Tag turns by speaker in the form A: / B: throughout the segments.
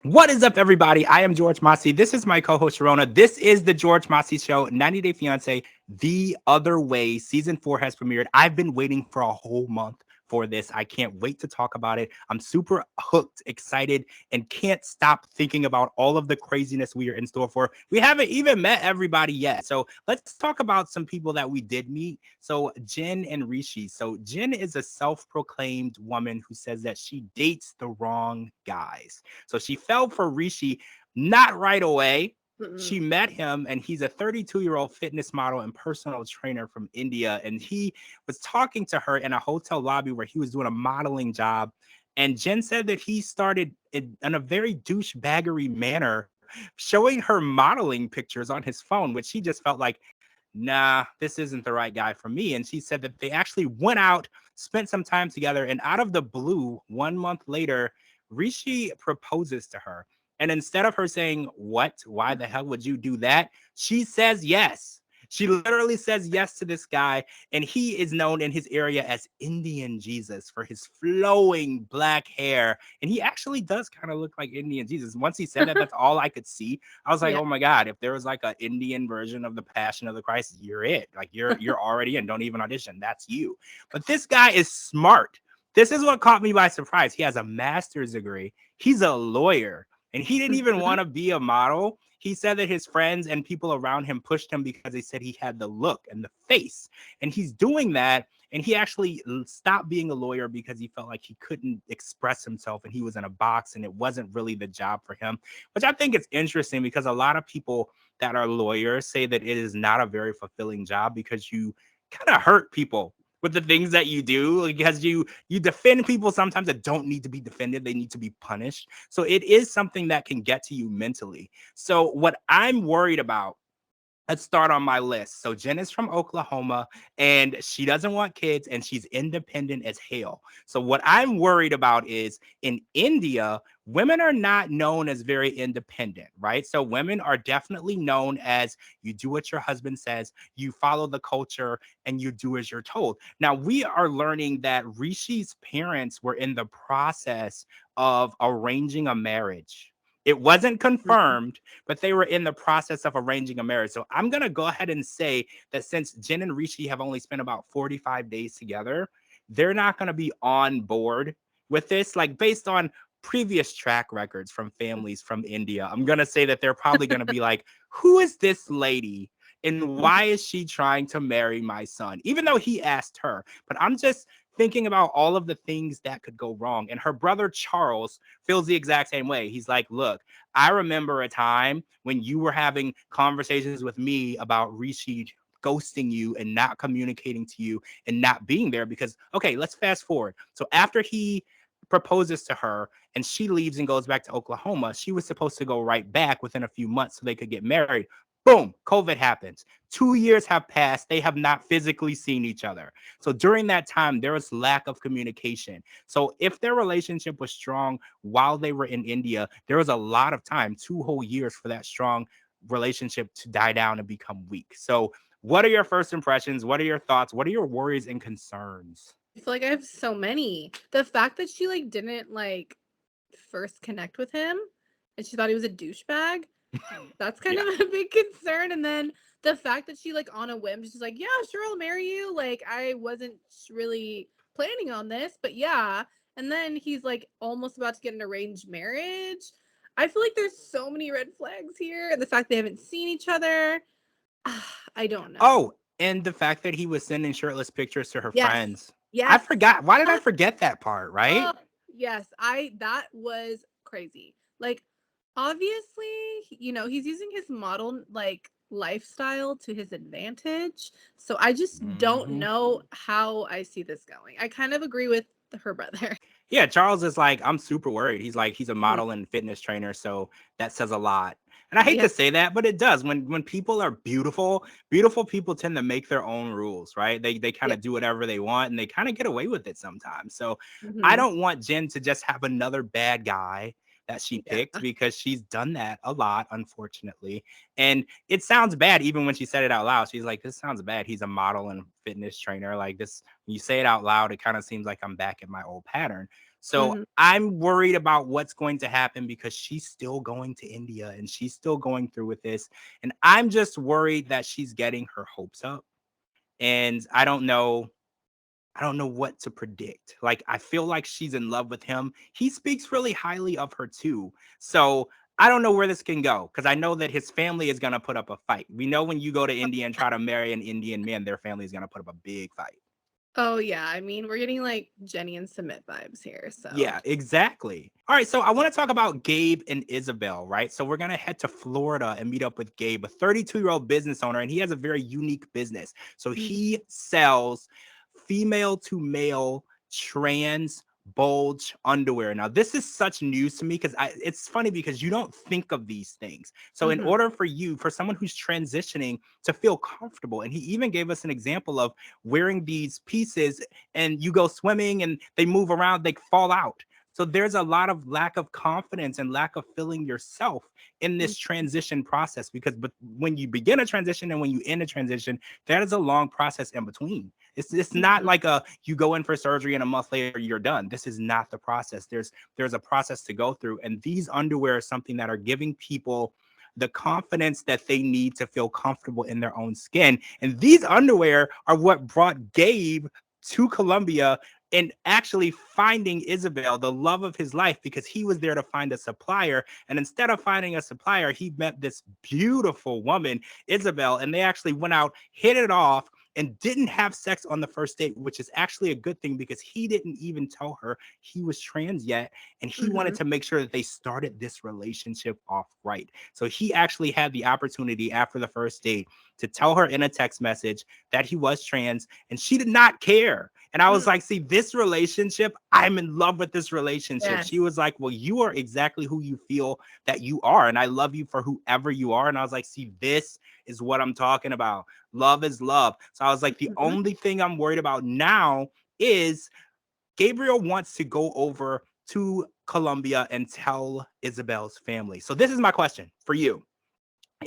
A: What is up, everybody? I am George Mossey. This is my co-host Cherona. This is the George Mossey Show, 90 Day Fiance, The Other Way. Season 4 has premiered. I've been waiting for a whole month for this. I can't wait to talk about it. I'm super hooked, excited, and can't stop thinking about all of the craziness we are in store for. We haven't even met everybody yet. So let's talk about some people that we did meet. So Jen and Rishi. So Jen is a self-proclaimed woman who says that she dates the wrong guys. So she fell for Rishi not right away.
B: Mm-mm.
A: She met him, and he's a 32-year-old fitness model and personal trainer from India. And he was talking to her in a hotel lobby where he was doing a modeling job. And Jen said that he started in a very douchebaggery manner, showing her modeling pictures on his phone, which she just felt like, nah, this isn't the right guy for me. And she said that they actually went out, spent some time together, and out of the blue, 1 month later, Rishi proposes to her. And instead of her saying, what? Why the hell would you do that? She says yes. She literally says yes to this guy. And he is known in his area as Indian Jesus for his flowing black hair. And he actually does kind of look like Indian Jesus. Once he said that, that's all I could see. I was like,
B: Yeah.
A: oh my God, if there was like an Indian version of the Passion of the Christ, you're it. Like you're already in. Don't even audition. That's you. But this guy is smart. This is what caught me by surprise. He has a master's degree. He's a lawyer. And he didn't even
B: Mhm.
A: want to be a model. He said that his friends and people around him pushed him because they said he had the look and the face. And he's doing that. And he actually stopped being a lawyer because he felt like he couldn't express himself and he was in a box and it wasn't really the job for him, which I think is interesting because a lot of people that are lawyers say that it is not a very fulfilling job because you kind of hurt people with the things that you do because you defend people sometimes that don't need to be defended, they need to be punished. So it is something that can get to you mentally. So what I'm worried about, let's start on my list. So Jen is from Oklahoma and she doesn't want kids and she's independent as hell. So what I'm worried about is in India, women are not known as very independent, right? So women are definitely known as you do what your husband says, you follow the culture, and you do as you're told. Now we are learning that Rishi's parents were in the process of arranging a marriage. It wasn't
B: Mhm.
A: confirmed, but they were in the process of arranging a marriage. So I'm going to go ahead and say that since Jen and Rishi have only spent about 45 days together, they're not going to be on board with this. Like based on previous track records from families from India, I'm going to say that they're probably going to be like, who is this lady? And why is she trying to marry my son? Even though he asked her. But I'm just thinking about all of the things that could go wrong. And her brother Charles feels the exact same way. He's like, look, I remember a time when you were having conversations with me about Rishi ghosting you and not communicating to you and not being there because, okay, let's fast forward. So after he proposes to her and she leaves and goes back to Oklahoma, she was supposed to go right back within a few months so they could get married. Boom, COVID happens. 2 years have passed. They have not physically seen each other. So during that time, there was lack of communication. So if their relationship was strong while they were in India, there was a lot of time, 2 whole years for that strong relationship to die down and become weak. So, what are your first impressions? What are your thoughts? What are your worries and concerns?
B: I feel like I have so many. The fact that she didn't first connect with him and she thought he was a douchebag, that's kind
A: Yeah.
B: of a big concern. And then the fact that she on a whim, she's like, "Yeah, sure, I'll marry you." Like I wasn't really planning on this, but yeah. And then he's almost about to get an arranged marriage. I feel like there's so many red flags here, and the fact they haven't seen each other. I don't know.
A: Oh, and the fact that he was sending shirtless pictures to her
B: Yes.
A: friends. I
B: Yes.
A: forgot. Why did I forget that part, right?
B: Oh, yes. I That was crazy. Like obviously, he's using his model lifestyle to his advantage. So I just don't
A: Mhm.
B: know how I see this going. I kind of agree with her brother.
A: Yeah, Charles is like, I'm super worried. He's like, he's a
B: Mhm.
A: model and fitness trainer, so that says a lot. And I hate
B: Yeah.
A: to say that, but it does. When people are beautiful, beautiful people tend to make their own rules, right? They kind
B: Yeah.
A: of do whatever they want and they kind of get away with it sometimes. So I
B: Hmm.
A: don't want Jen to just have another bad guy that she
B: Yeah.
A: picked because she's done that a lot, unfortunately. And it sounds bad even when she said it out loud. She's like, this sounds bad. He's a model and fitness trainer. Like this, when you say it out loud, it kind of seems like I'm back in my old pattern. So
B: Mhm.
A: I'm worried about what's going to happen because she's still going to India and she's still going through with this. And I'm just worried that she's getting her hopes up. And I don't know what to predict. Like, I feel like she's in love with him. He speaks really highly of her too. So I don't know where this can go because I know that his family is going to put up a fight. We know when you go to India and try to marry an Indian man, their family is going to put up a big fight.
B: Oh yeah, I mean, we're getting like Jenny and Submit vibes here, so.
A: Yeah, exactly. All right, so I want to talk about Gabe and Isabel, right? So we're going to head to Florida and meet up with Gabe, a 32-year-old business owner, and he has a very unique business. So
B: Mhm.
A: he sells female to male trans bulge underwear. Now, this is such news to me because it's funny because you don't think of these things. So in
B: Mhm.
A: order for you, for someone who's transitioning to feel comfortable, and he even gave us an example of wearing these pieces and you go swimming and they move around, they fall out. So there's a lot of lack of confidence and lack of feeling yourself in this
B: Mhm.
A: transition process but when you begin a transition and when you end a transition, that is a long process in between. It's not
B: Mhm.
A: like a you go in for surgery and a month later you're done. This is not the process. There's a process to go through, and these underwear is something that are giving people the confidence that they need to feel comfortable in their own skin. And these underwear are what brought Gabe to Colombia and actually finding Isabel, the love of his life, because he was there to find a supplier. And instead of finding a supplier, he met this beautiful woman, Isabel, and they actually went out, hit it off, and didn't have sex on the first date, which is actually a good thing because he didn't even tell her he was trans yet. And he wanted
B: Mhm.
A: to make sure that they started this relationship off right. So he actually had the opportunity after the first date to tell her in a text message that he was trans, and she did not care. And I was
B: Mm.
A: like, see, this relationship, I'm in love with this relationship. She
B: Yes.
A: was like, well, you are exactly who you feel that you are. And I love you for whoever you are. And I was like, see, this is what I'm talking about. Love is love. So I was like, the
B: Mhm.
A: only thing I'm worried about now is Gabriel wants to go over to Colombia and tell Isabel's family. So this is my question for you.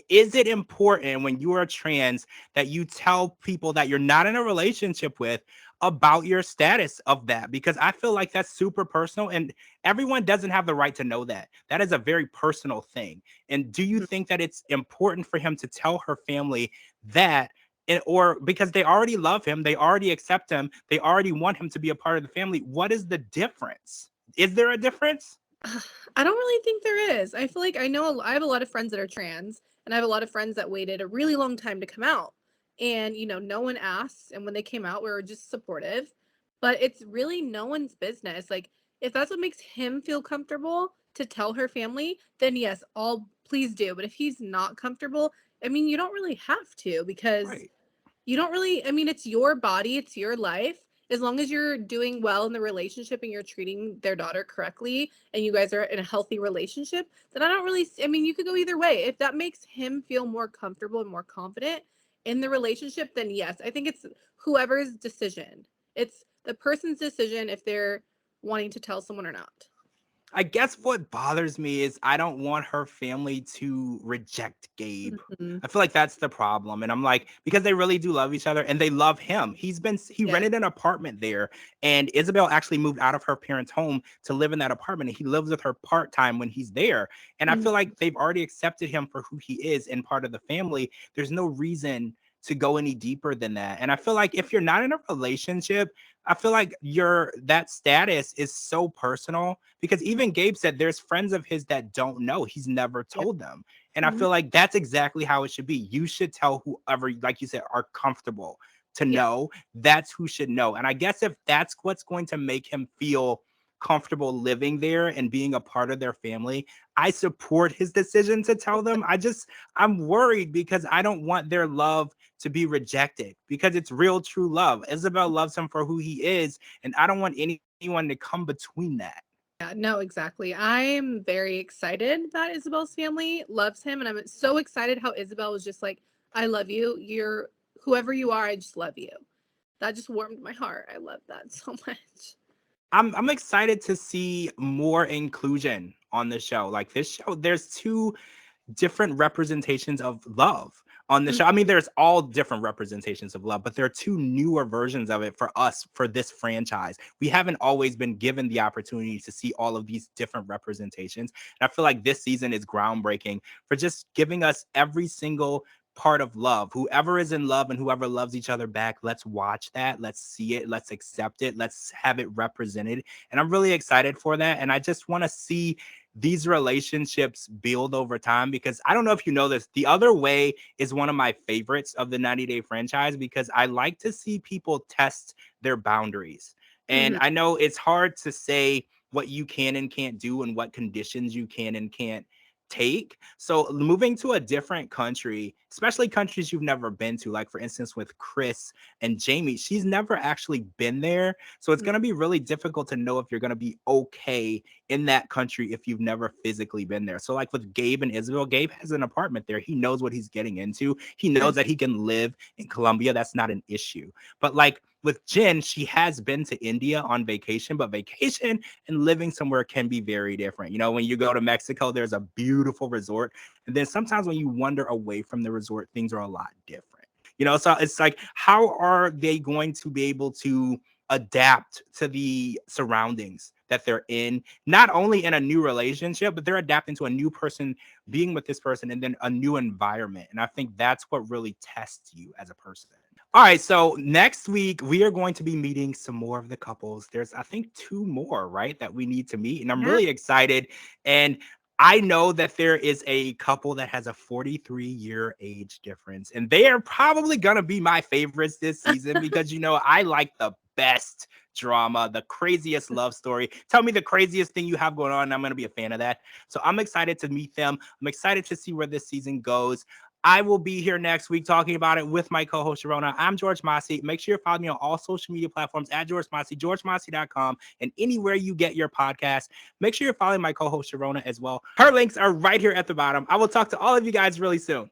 A: Is it important when you are trans that you tell people that you're not in a relationship with about your status of that? Because I feel like that's super personal and everyone doesn't have the right to know that. That is a very personal thing. And do you
B: Mhm.
A: think that it's important for him to tell her family that? Or because they already love him, they already accept him, they already want him to be a part of the family. What is the difference? Is there a difference?
B: I don't really think there is. I feel like I have a lot of friends that are trans, and I have a lot of friends that waited a really long time to come out. And, no one asked. And when they came out, we were just supportive. But it's really no one's business. Like, if that's what makes him feel comfortable to tell her family, then yes, all please do. But if he's not comfortable, I mean, you don't really have to because
A: Right.
B: you don't really, I mean, it's your body, it's your life. As long as you're doing well in the relationship and you're treating their daughter correctly and you guys are in a healthy relationship, then I don't really, I mean, you could go either way. If that makes him feel more comfortable and more confident in the relationship, then yes, I think it's whoever's decision. It's the person's decision if they're wanting to tell someone or not.
A: I guess what bothers me is I don't want her family to reject Gabe.
B: Mhm.
A: I feel like that's the problem. And I'm like, because they really do love each other and they love him. He
B: Yes.
A: rented an apartment there. And Isabel actually moved out of her parents' home to live in that apartment. And he lives with her part time when he's there. And I feel
B: Mhm.
A: like they've already accepted him for who he is and part of the family. There's no reason to go any deeper than that. And I feel like if you're not in a relationship, I feel like your that status is so personal because even Gabe said there's friends of his that don't know. He's never
B: Yep.
A: told them. And I
B: Mhm.
A: feel like that's exactly how it should be. You should tell whoever, like you said, are comfortable to
B: Yes.
A: know. That's who should know. And I guess if that's what's going to make him feel comfortable living there and being a part of their family, I support his decision to tell them. I'm worried because I don't want their love to be rejected because it's real, true love. Isabel loves him for who he is, and I don't want anyone to come between that.
B: Yeah, no, exactly. I'm very excited that Isabel's family loves him, and I'm so excited how Isabel was just like, "I love you. You're whoever you are. I just love you." That just warmed my heart. I love that so much.
A: I'm excited to see more inclusion on the show. Like this show, there's two different representations of love. on the show. I
B: Mhm.
A: mean, there's all different representations of love, but there are two newer versions of it for us for this franchise. We haven't always been given the opportunity to see all of these different representations. And I feel like this season is groundbreaking for just giving us every single part of love. Whoever is in love and whoever loves each other back, let's watch that. Let's see it. Let's accept it. Let's have it represented. And I'm really excited for that. And I just want to see these relationships build over time because I don't know if you know this. The Other Way is one of my favorites of the 90 Day franchise because I like to see people test their boundaries. And
B: Mhm.
A: I know it's hard to say what you can and can't do and what conditions you can and can't take. So moving to a different country, especially countries you've never been to, like for instance with Chris and Jamie, she's never actually been there. So it's going to be really difficult to know if you're going to be okay in that country if you've never physically been there. So like with Gabe and Isabel, Gabe has an apartment there. He knows what he's getting into. He knows that he can live in Colombia. That's not an issue. But like with Jen, she has been to India on vacation, but vacation and living somewhere can be very different. You know, when you go to Mexico, there's a beautiful resort. And then sometimes when you wander away from the resort, things are a lot different. You know, so it's like, how are they going to be able to adapt to the surroundings that they're in, not only in a new relationship, but they're adapting to a new person, being with this person, and then a new environment. And I think that's what really tests you as a person. All right, so next week we are going to be meeting some more of the couples. There's, I think, two more, right, that we need to meet, and I'm
B: Yeah.
A: really excited. And I know that there is a couple that has a 43-year age difference, and they are probably gonna be my favorites this season because I like the best drama, the craziest love story. Tell me the craziest thing you have going on, and I'm gonna be a fan of that. So I'm excited to meet them. I'm excited to see where this season goes. I will be here next week talking about it with my co-host Cherona. I'm George Mossey. Make sure you follow me on all social media platforms at George Mossey, georgemossey.com, and anywhere you get your podcast. Make sure you're following my co-host Cherona as well. Her links are right here at the bottom. I will talk to all of you guys really soon.